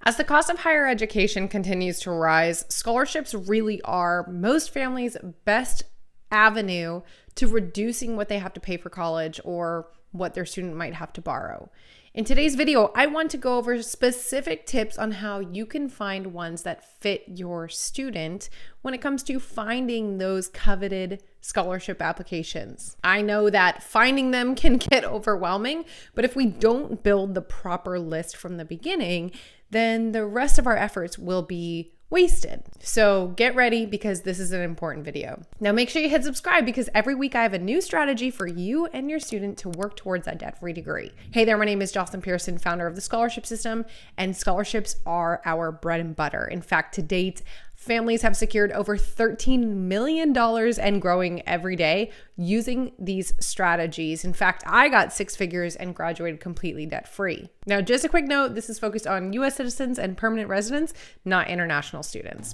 As the cost of higher education continues to rise, scholarships really are most families' best avenue to reducing what they have to pay for college or what their student might have to borrow. In today's video, I want to go over specific tips on how you can find ones that fit your student when it comes to finding those coveted scholarship applications. I know that finding them can get overwhelming, but if we don't build the proper list from the beginning, then the rest of our efforts will be wasted. So get ready because this is an important video. Now make sure you hit subscribe because every week I have a new strategy for you and your student to work towards that debt-free degree. Hey there, my name is Jocelyn Pearson, founder of the Scholarship System, and scholarships are our bread and butter. In fact, to date, families have secured over $13 million and growing every day using these strategies. In fact, I got 6 figures and graduated completely debt-free. Now, just a quick note, this is focused on US citizens and permanent residents, not international students.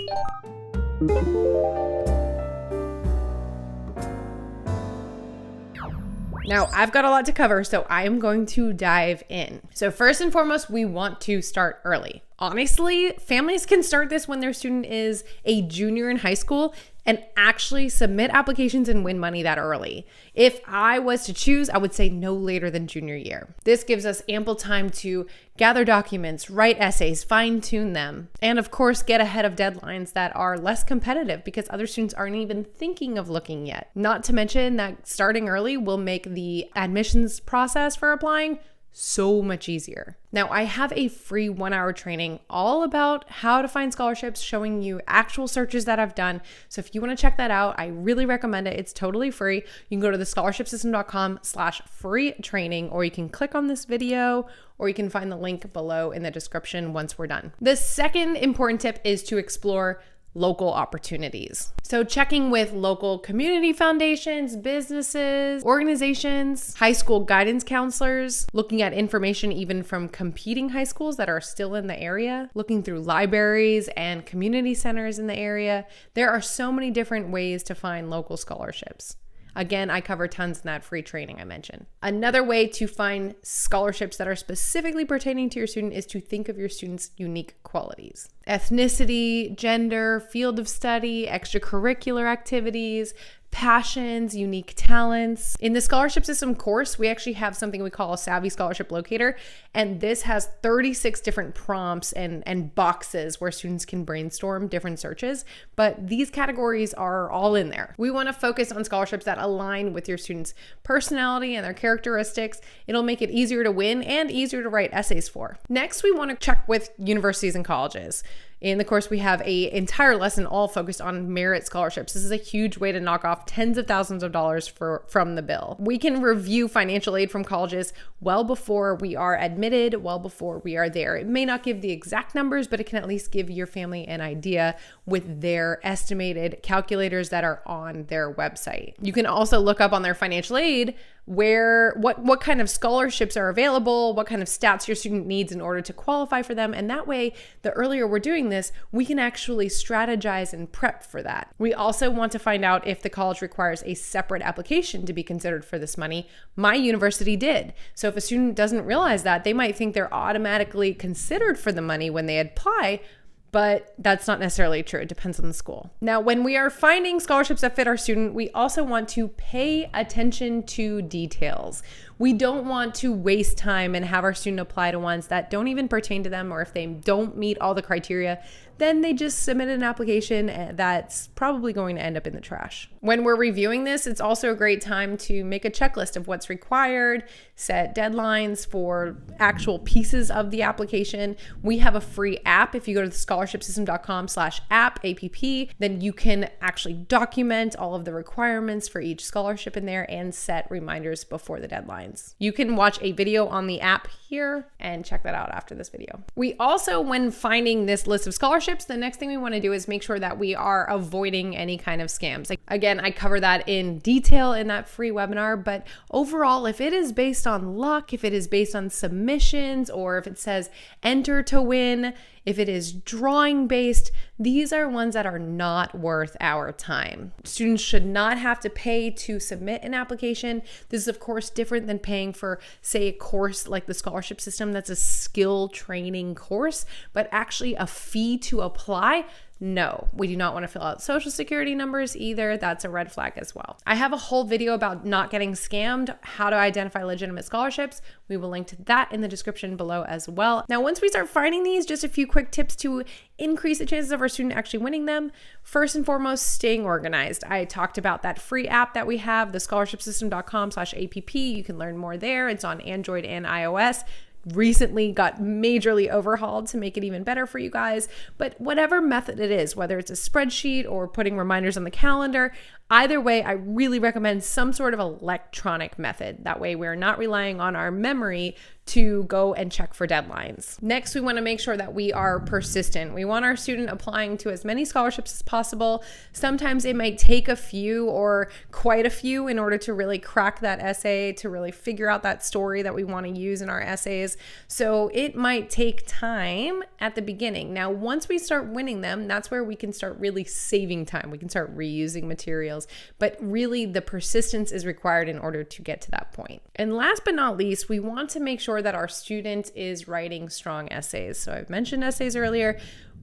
Now, I've got a lot to cover, so I am going to dive in. So first and foremost, we want to start early. Honestly, families can start this when their student is a junior in high school and actually submit applications and win money that early. If I was to choose, I would say no later than junior year. This gives us ample time to gather documents, write essays, fine-tune them, and of course, get ahead of deadlines that are less competitive because other students aren't even thinking of looking yet. Not to mention that starting early will make the admissions process for applying so much easier. Now, I have a free 1-hour training all about how to find scholarships, showing you actual searches that I've done. So if you want to check that out, I really recommend it. It's totally free. You can go to thescholarshipsystem.com/free training, or you can click on this video, or you can find the link below in the description once we're done. The second important tip is to explore local opportunities. So checking with local community foundations, businesses, organizations, high school guidance counselors, looking at information even from competing high schools that are still in the area, looking through libraries and community centers in the area. There are so many different ways to find local scholarships. Again, I cover tons in that free training I mentioned. Another way to find scholarships that are specifically pertaining to your student is to think of your student's unique qualities. Ethnicity, gender, field of study, extracurricular activities, passions, unique talents. In the Scholarship System course, we actually have something we call a Savvy Scholarship Locator, and this has 36 different prompts and boxes where students can brainstorm different searches, but these categories are all in there. We want to focus on scholarships that align with your student's personality and their characteristics. It'll make it easier to win and easier to write essays for. Next, we want to check with universities and colleges. In the course, we have an entire lesson all focused on merit scholarships. This is a huge way to knock off tens of thousands of dollars from the bill. We can review financial aid from colleges well before we are admitted, well before we are there. It may not give the exact numbers, but it can at least give your family an idea with their estimated calculators that are on their website. You can also look up on their financial aid what kind of scholarships are available, what kind of stats your student needs in order to qualify for them. And that way, the earlier we're doing this, we can actually strategize and prep for that. We also want to find out if the college requires a separate application to be considered for this money. My university did. So if a student doesn't realize that, they might think they're automatically considered for the money when they apply, but that's not necessarily true. It depends on the school. Now, when we are finding scholarships that fit our student, we also want to pay attention to details. We don't want to waste time and have our student apply to ones that don't even pertain to them, or if they don't meet all the criteria, then they just submit an application that's probably going to end up in the trash. When we're reviewing this, it's also a great time to make a checklist of what's required, set deadlines for actual pieces of the application. We have a free app. If you go to thescholarshipsystem.com/app, then you can actually document all of the requirements for each scholarship in there and set reminders before the deadlines. You can watch a video on the app here and check that out after this video. We also, when finding this list of scholarships, the next thing we want to do is make sure that we are avoiding any kind of scams. Again, I cover that in detail in that free webinar, but overall, if it is based on luck, if it is based on submissions, or if it says enter to win, if it is drawing based, these are ones that are not worth our time. Students should not have to pay to submit an application. This is of course different than paying for, say, a course like the scholarship system that's a skill training course, but actually a fee to apply. No, we do not want to fill out social security numbers either. That's a red flag as well. I have a whole video about not getting scammed, how to identify legitimate scholarships. We will link to that in the description below as well. Now, once we start finding these, just a few quick tips to increase the chances of our student actually winning them. First and foremost, staying organized. I talked about that free app that we have, the scholarshipsystem.com/app. You can learn more there. It's on Android and iOS. Recently got majorly overhauled to make it even better for you guys. But whatever method it is, whether it's a spreadsheet or putting reminders on the calendar, either way, I really recommend some sort of electronic method. That way we're not relying on our memory to go and check for deadlines. Next, we want to make sure that we are persistent. We want our student applying to as many scholarships as possible. Sometimes it might take a few or quite a few in order to really crack that essay, to really figure out that story that we want to use in our essays. So it might take time at the beginning. Now, once we start winning them, that's where we can start really saving time. We can start reusing materials, but really the persistence is required in order to get to that point. And last but not least, we want to make sure that our student is writing strong essays. So I've mentioned essays earlier.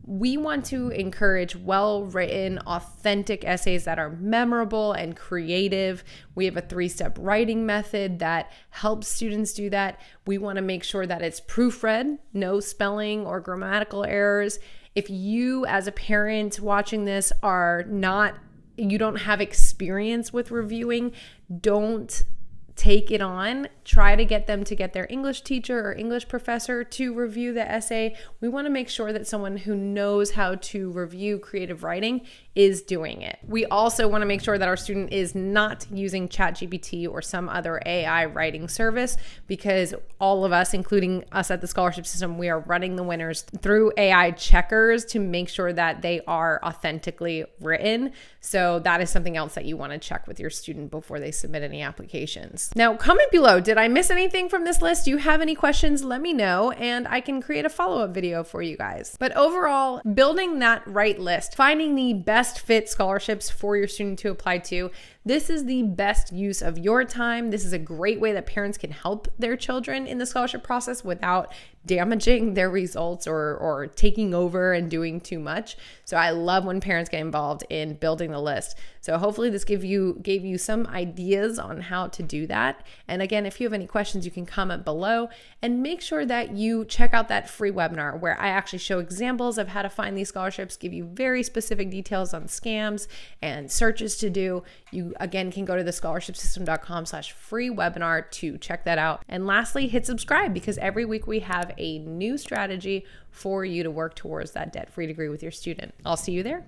We want to encourage well-written, authentic essays that are memorable and creative. We have a 3-step writing method that helps students do that. We want to make sure that it's proofread, no spelling or grammatical errors. If you as a parent watching this you don't have experience with reviewing, don't take it on. Try to get them to get their English teacher or English professor to review the essay. We want to make sure that someone who knows how to review creative writing is doing it. We also want to make sure that our student is not using ChatGPT or some other AI writing service, because all of us, including us at the scholarship system, we are running the winners through AI checkers to make sure that they are authentically written. So that is something else that you want to check with your student before they submit any applications. Now, comment below, did I miss anything from this list? Do you have any questions? Let me know and I can create a follow-up video for you guys. But overall, building that right list, finding the best fit scholarships for your student to apply to, this is the best use of your time. This is a great way that parents can help their children in the scholarship process without damaging their results or taking over and doing too much. So I love when parents get involved in building the list. So hopefully this gave you some ideas on how to do that. And again, if you have any questions, you can comment below, and make sure that you check out that free webinar where I actually show examples of how to find these scholarships, give you very specific details on scams and searches to do. You again can go to the scholarshipsystem.com/free webinar to check that out. And lastly, hit subscribe, because every week we have a new strategy for you to work towards that debt-free degree with your student. I'll see you there.